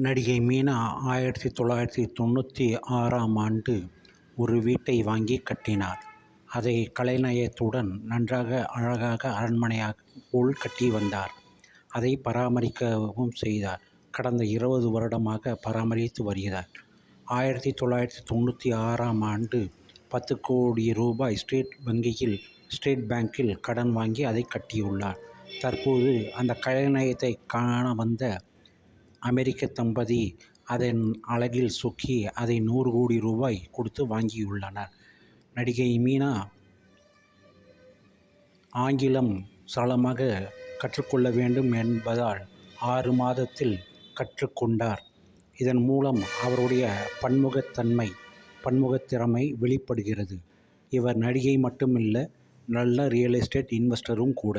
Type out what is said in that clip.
நடிகை மீனா 1996ஆம் ஆண்டு ஒரு வீட்டை வாங்கி கட்டினார். அதை கலைநயத்துடன் நன்றாக அழகாக அரண்மனையாக போல் கட்டி வந்தார். அதை பராமரிக்கவும் செய்தார். கடந்த 20 வருடமாக பராமரித்து வருகிறார். 1996ஆம் ஆண்டு 10 கோடி ரூபாய் ஸ்டேட் பேங்கில் கடன் வாங்கி அதை கட்டியுள்ளார். தற்போது அந்த கலைநயத்தை காண வந்த அமெரிக்க தம்பதி அதன் அழகில் சொக்கி அதை 100 கோடி ரூபாய் கொடுத்து வாங்கியுள்ளனர். நடிகை மீனா ஆங்கிலம் சரளமாக கற்றுக்கொள்ள வேண்டும் என்பதால் 6 மாதத்தில் கற்றுக்கொண்டார். இதன் மூலம் அவருடைய பன்முகத்திறமை வெளிப்படுகிறது. இவர் நடிகை மட்டுமில்லை, நல்ல ரியல் எஸ்டேட் இன்வெஸ்டரும் கூட.